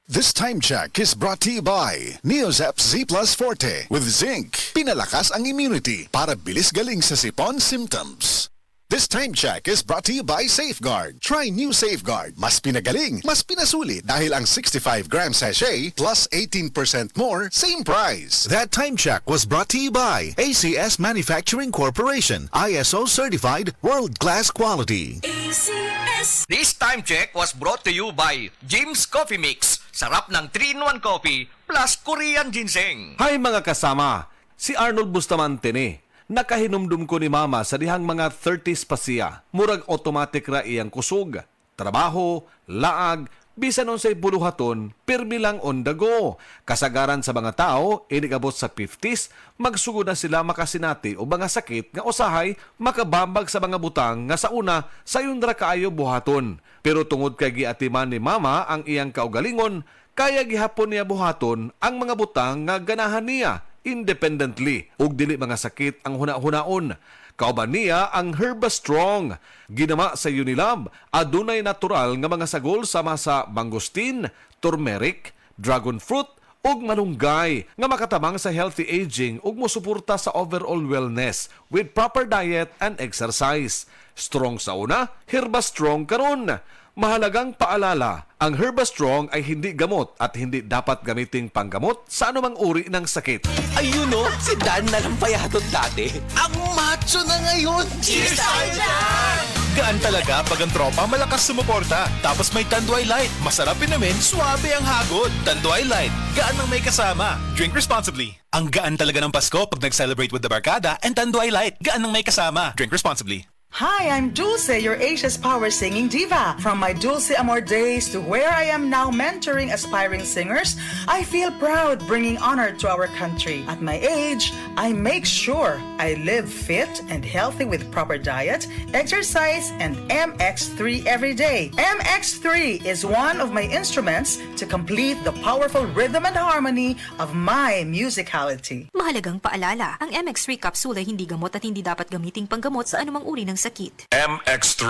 This time check is brought to you by Neozep Z Plus Forte with zinc. Pinalakas ang immunity para bilis galing sa sipon symptoms. This time check is brought to you by Safeguard. Try new Safeguard. Mas pinagaling, mas pinasuli dahil ang 65-gram sachet plus 18% more, same price. That time check was brought to you by ACS Manufacturing Corporation. ISO certified world-class quality. ACS. This time check was brought to you by Jim's Coffee Mix. Sarap ng 3-in-1 coffee plus Korean ginseng. Hi mga kasama, si Arnold Bustamante ni. Nakahinumdum ko ni mama sa dihang mga 30s pa siya. Murag automatic ra iyang kusog. Trabaho, laag, bisan unsay buluhaton, pirmi lang on the go. Kasagaran sa mga tao, inigabot sa 50s, magsugod na sila makasinati o mga sakit nga usahay makabambag sa mga butang nga sa una sayon ra kaayo buhaton. Pero tungod kay giatiman ni mama ang iyang kaugalingon, kaya gihapon niya buhaton ang mga butang nga ganahan niya independently ug dili mga sakit ang huna-hunaon. Kauban niya ang Herbastrong. Ginama sa Unilab, adunay natural nga mga sagol sama sa mangosteen, turmeric, dragon fruit ug malunggay nga makatabang sa healthy aging ug mosuporta sa overall wellness with proper diet and exercise. Strong sa una, Herbastrong karon. Mahalagang paalala, ang Herbastrong ay hindi gamot at hindi dapat gamiting panggamot sa anumang uri ng sakit. Ayun o, si Dan na lang payatot dati. Ang macho na ngayon! Cheers tayo dyan! Gaan talaga pag ang tropa malakas sumuporta. Tapos may Tanduay Light. Masarap namin, suwabe ang hagod. Tanduay Light, gaan ng may kasama. Drink responsibly. Ang gaan talaga ng Pasko pag nag-celebrate with the barkada, and Tanduay Light, gaan ng may kasama. Drink responsibly. Hi, I'm Dulce, your Asia's power singing diva. From my Dulce Amor days to where I am now mentoring aspiring singers, I feel proud bringing honor to our country. At my age, I make sure I live fit and healthy with proper diet, exercise, and MX3 every day. MX3 is one of my instruments to complete the powerful rhythm and harmony of my musicality. Mahalagang paalala, ang MX3 capsule ay hindi gamot at hindi dapat gamiting panggamot sa anumang uri ng sakit. MX3,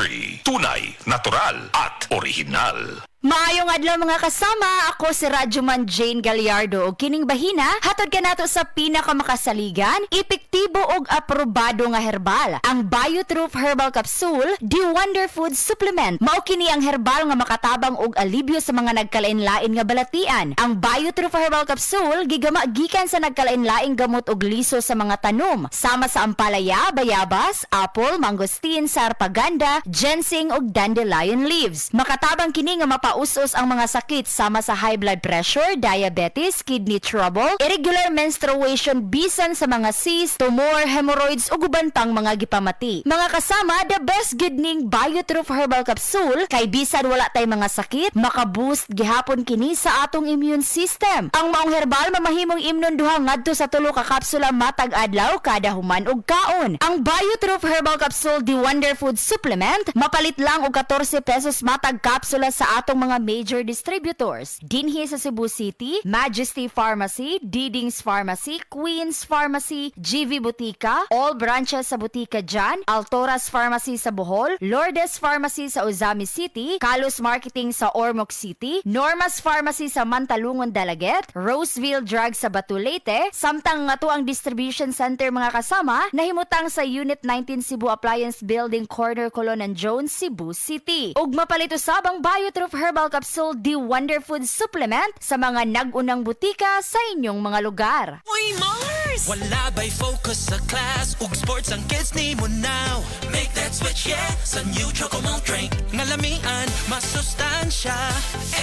tunay, natural at original. Maayong adlaw mga kasama, ako si Radyoman Jane Gallardo ug kining bahina hatod kanato sa pinakamakasaligan, epektibo ug aprobado nga herbal, ang Biotroof Herbal Capsule, the Wonder Food Supplement. Mao kini ang herbal nga makatabang og alibyo sa mga nagkalain-lain nga balatian. Ang Biotroof Herbal Capsule gigama gikan sa nagkalain-laing gamot og liso sa mga tanom, sama sa ampalaya, bayabas, apple, mangosteen, sarpaganda, ginseng ug dandelion leaves. Makatabang kini nga pausos ang mga sakit sama sa high blood pressure, diabetes, kidney trouble, irregular menstruation bisan sa mga cyst, tumor, hemorrhoids ug uban pang mga gipamati. Mga kasama, the best good ning Biotroof Herbal Capsule kay bisan wala tay mga sakit, makaboost gihapon kini sa atong immune system. Ang maong herbal mamahimong imnon duha ngadto sa 3 ka kapsula matag adlaw kada human ug kaon. Ang Biotroof Herbal Capsule, the Wonder Food Supplement, mapalit lang og 14 pesos matag kapsula sa atong mga major distributors. Dinhi sa Cebu City, Majesty Pharmacy, Diding's Pharmacy, Queen's Pharmacy, GV Butika, all branches sa Butika Jan, Altoras Pharmacy sa Bohol, Lourdes Pharmacy sa Ozami City, Kalos Marketing sa Ormoc City, Normas Pharmacy sa Mantalungon Dalaget, Roseville Drug sa Batu Leyte, samtang nga to ang distribution center mga kasama, nahimutang sa Unit 19 Cebu Appliance Building Corner Colonan Jones, Cebu City. Ug mapalit usab ang Biotroof Herbal Capsule, the Wonder Food Supplement sa mga nag-unang butika sa inyong mga lugar. Uy, Mars! Wala ba'y focus sa class? Ug sports ang kids ni mo now. Make that switch, yeah, sa new Chocomalt drink. Ngalamian, masustansya.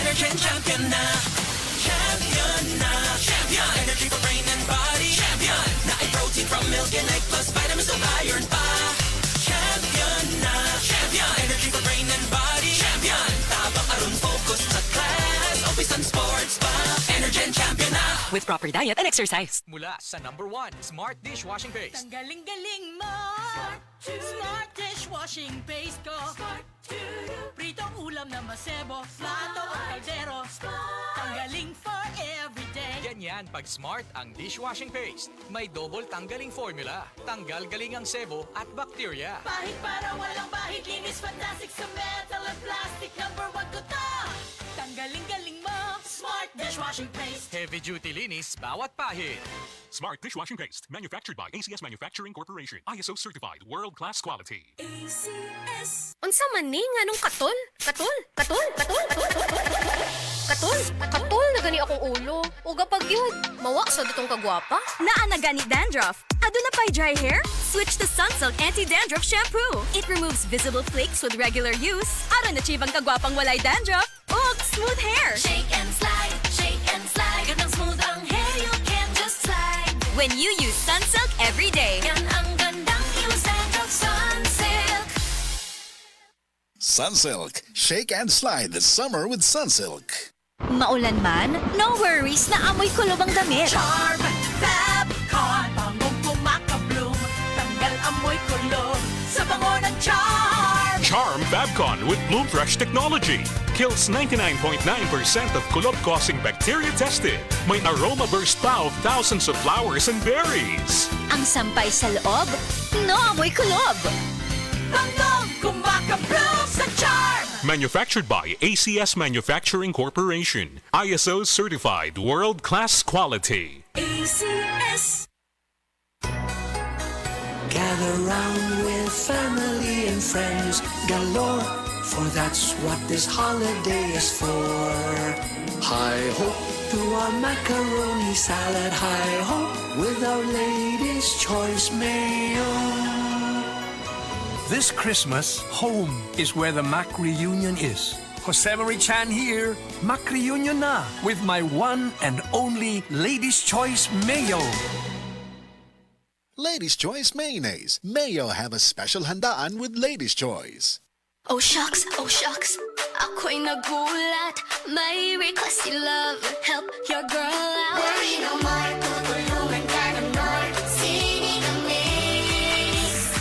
Energen champion na. Champion na. Champion! Energy for brain and body. Champion! Na-protein from milk and egg plus vitamins of iron pa. Champion na. Champion! Energy for brain and body. Champion! Tabang aron focus sa class. Opisan sports pa. Energen champion na. With proper diet and exercise. Mula sa #1 Smart Dishwashing Paste. Ang galing-galing mo. Smart Dishwashing Paste ko. Pritong ulam na masebo. Plato o kaldero. Tanggaling for everyday. Ganyan pag Smart ang dishwashing paste. May double tanggaling formula. Tanggal galing ang sebo at bacteria. Bahid para walang bahid. Linis fantastic sa metal at plastic. #1 ko to. Tanggaling-galing mo. Smart dishwashing paste. Heavy duty linis bawat pahid. Smart dishwashing paste, manufactured by ACS Manufacturing Corporation. ISO certified, world-class quality. Unsa man ni nganong katol? Katol na gani akong ulo. Uga pag yun. Mawa sa datong kagwapa. Naa na gani dandruff. Aduna pa'y dry hair? Switch to Sunsilk Anti-Dandruff Shampoo. It removes visible flakes with regular use. Aron na chibang kagwapang walay dandruff. Ug smooth hair. Shake and slide. Gandang smooth ang hair, you can just slide. When you use Sunsilk every day. Yan ang gandang usage of Sunsilk. Sunsilk. Shake and slide this summer with Sunsilk. Maulan man, no worries na amoy kulob ang damit. Charm, Fabcon, bangong kumaka-bloom. Tanggal amoy kulob sa bango ng Charm. Charm Fabcon with Bloom Fresh technology. Kills 99.9% of kulob-causing bacteria tested. May aroma burst pa of thousands of flowers and berries. Ang sampay sa loob, no amoy kulob. Bangong kumaka-bloom sa Charm. Manufactured by ACS Manufacturing Corporation. ISO certified, world-class quality. ACS. Gather round with family and friends galore, for that's what this holiday is for. Hi-ho to our macaroni salad, hi-ho with Our Lady's Choice Mayo. This Christmas, home is where the Mac reunion is. Josemarie Chan here, Mac reunion na with my one and only Lady's Choice Mayo. Ladies' Choice Mayonnaise. Mayo have a special handaan with Ladies' Choice. Oh shucks, ako'y nagulat. May request si love, help your girl out. Worry no more, tutulungan ka ng Lord. Singing a mix.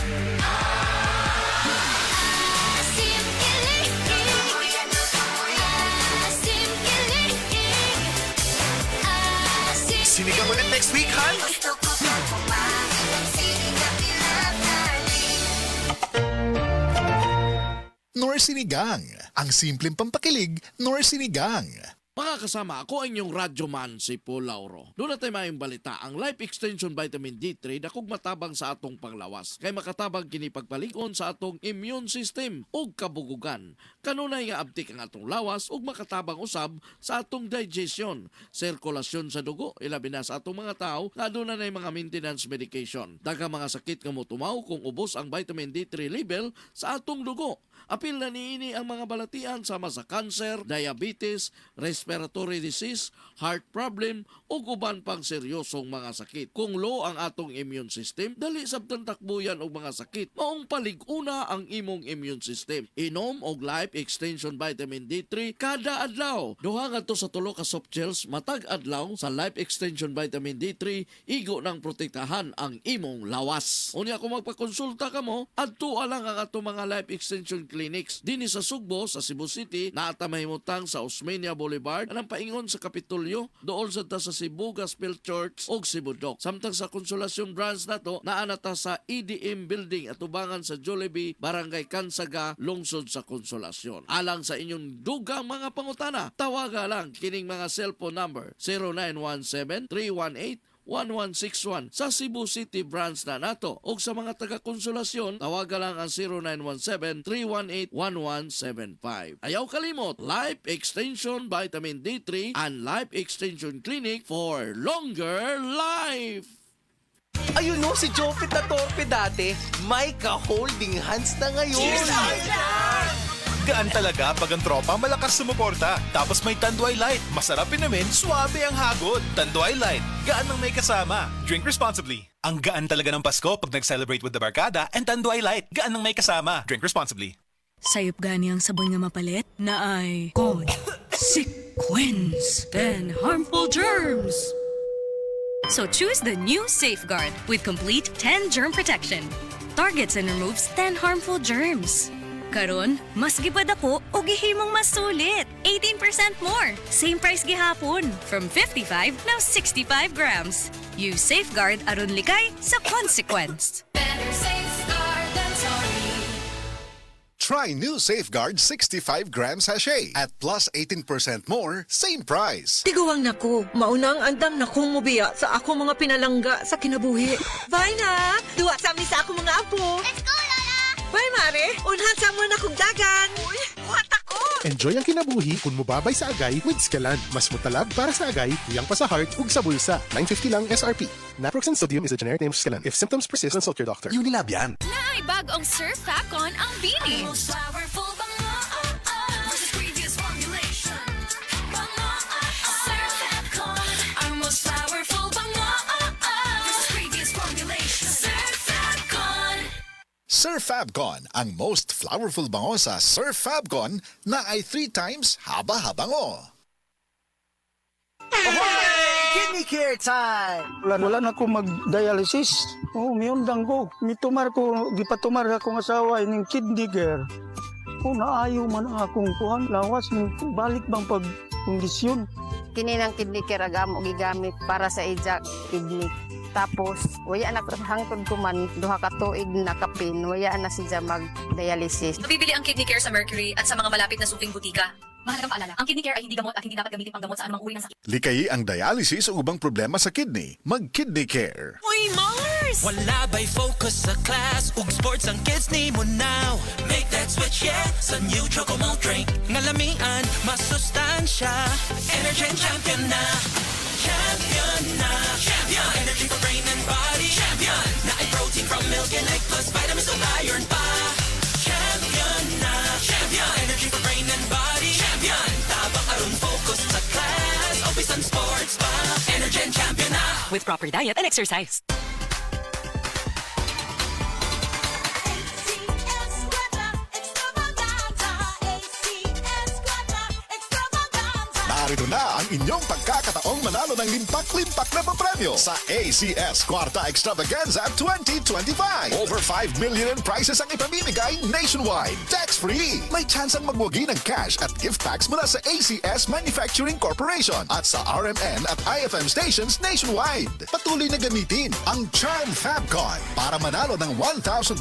Sinigang ulit next week, Han? Nor Sinigang. Ang simpleng pampakilig, Nor Sinigang. Mga kasama, ako ang inyong radyoman si Paul Lauro. Doon natin mayong balita, ang Life Extension Vitamin D3 dakog matabang sa atong panglawas. Kay makatabang kini pagpalikon sa atong immune system ug kabugugan. Kanunay nga abtik ang atong lawas ug makatabang usab sa atong digestion, sirkulasyon sa dugo, ilabi na sa atong mga tao na aduna nay mga maintenance medication. Daghang mga sakit nga motumaw kung ubos ang vitamin D3 level sa atong dugo. Apil na niini ang mga balatian sama sa cancer, diabetes, respiratory disease, heart problem o uban pang seryosong mga sakit. Kung low ang atong immune system, dali sabtang takbuyan og mga sakit. Maong palig-una ang imong immune system. Inom og Life Extension Vitamin D3 kada adlaw. Duha ngadto sa 3 ka soft gels matag adlaw sa Life Extension Vitamin D3 igo nang protektahan ang imong lawas. Unya kung magpakonsulta ka mo, adto lang ang atong mga Life Extension clinics dinhi sa Sugbo sa Cebu City, naata mahimutang sa Osmeña Boulevard anang paingon sa Kapitolyo, dool sa Cebu Gospel Church ug Cebu Doc. Samtang sa Konsolasyon branch nato naanata sa EDM building at ubangan sa Jollibee, Barangay Kansaga, lungsod sa Konsolasyon. Alang sa inyong dugang mga pangutana, tawaga lang kining mga cellphone number 0917-318-1161 sa Cebu City branch na nato. O sa mga taga-konsolasyon, tawaga lang ang 0917-318-1175. Ayaw kalimot, Life Extension Vitamin D3 and Life Extension Clinic for longer life. Ayun no, si Jopit na torpe dati, may ka-holding hands na ngayon. Gaan talaga pag ang tropa malakas sumuporta. Tapos may Tanduay Light. Masarap inumin, suabe ang hagod. Tanduay Light. Gaan ng may kasama. Drink responsibly. Ang gaan talaga ng Pasko pag nag-celebrate with the barkada and Tanduay Light. Gaan ng may kasama. Drink responsibly. Sayop gani ang sabon nga mapalit na ay consequence and harmful germs. So choose the new Safeguard with complete 10 germ protection. Targets and removes 10 harmful germs. Karon, mas gipad ako o gihimong mas sulit. 18% more. Same price gihapon. From 55, now 65 grams. Use Safeguard aron likay sa consequence. Better safeguard than sorry. Try new Safeguard 65 gram sachet at plus 18% more, same price. Tiguang nako, maunang andam na kong mubiya sa ako mga pinalangga sa kinabuhi. Bye na! Duwa sa amin sa ako mga apo. Let's go, Lola! Bye, Mare! Unhan sa mga nakong dagan. Uy, buhat ako! Enjoy ang kinabuhi kung mubabay sa agay with Scalan. Mas mutalab para sa agay, tuyang pa sa heart ug sa bulsa. 950 lang SRP. Naproxen sodium is a generic name of Scalan. If symptoms persist, consult your doctor. Unilab yan. Naay bagong Surf Facon ang Bini. Most powerful bango versus previous formulation. Bango Surf Facon. Our most powerful bango versus previous formulation. Surf Facon. Surf Fabcon, ang most flowerful bango sa Surf Fabcon na ay 3 times haba-habango. Kidney care time! Wala na ko mag-dialysis. Miundang ko. Mitumar ko, gipatumar akong asawa ining kidney care. Naayo man ang akong kuhan. Lawas, balik bang pag-kondisyon. Kini ng kidney care agam o gigamit para sa ija kidney. Tapos, waya na hangtod ko man, duha ka tuig na kapin, waya na siya mag-dialysis. Mabibili ang kidney care sa Mercury at sa mga malapit na suking butika. Mahalagang paalala, ang kidney care ay hindi gamot at hindi dapat gamitin pang gamot sa anumang uri ng sakit. Likayi ang dialysis o ubang problema sa kidney. Mag-Kidney Care. Uy, Mars! Wala ba'y focus sa class ug sports ang kids ni mo now. Make that switch, yeah, sa new Chocomalt drink. Ngalamian, masustansya, Energen champion na. Champion na. Champion! Energy for brain and body. Champion! Na ay protein from milk and egg plus vitamins ug iron pa. Champion na. Champion! Energy for brain and body. Champion! Tabang aron focus sa class. Always on sports pa. Energen champion na. With proper diet and exercise. Narito na ang inyong pagkakataong manalo ng limpak-limpak na papremyo sa ACS Kwarta Extravaganza 2025. Over 5 million in prizes ang ipamimigay nationwide. Tax-free. May chance ang magwagi ng cash at gift packs mula sa ACS Manufacturing Corporation at sa RMN at IFM stations nationwide. Patuloy na gamitin ang Charm Fabcon para manalo ng 1,500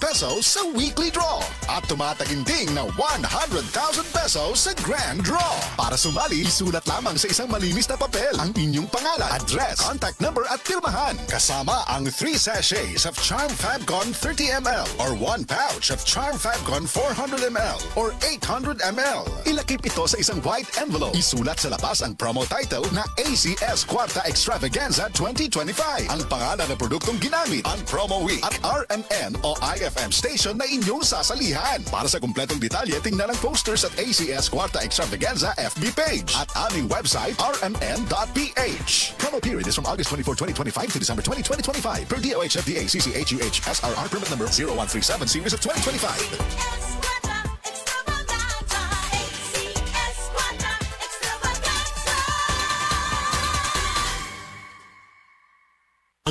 pesos sa weekly draw at tumataginting na 100,000 pesos sa grand draw. Para sumali, isulat lamang sa isang malinis na papel ang inyong pangalan, address, contact number at pirmahan. Kasama ang 3 sachets of Charm Fabcon 30ml or 1 pouch of Charm Fabcon 400ml or 800ml. Ilakip ito sa isang white envelope. Isulat sa labas ang promo title na ACS Kwarta Extravaganza 2025. Ang pangalan ng produktong ginamit, ang promo week at RMN o IFM station na inyong sasalihan. Para sa kumpletong detalye, tingnan ang posters at ACS Kwarta Extravaganza FB page at aming website rmn.ph. Promo period is from August 24, 2025 to December 20, 2025 per DOH FDA CCHUH SRR permit number 0137 series of 2025.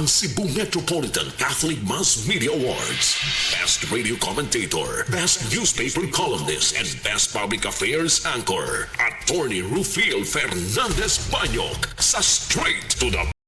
Ang Cebu Metropolitan Catholic Mass Media Awards. Best Radio Commentator, Best Newspaper Columnist, and Best Public Affairs Anchor. Attorney Rufil Fernandez Banyok sa Straight to the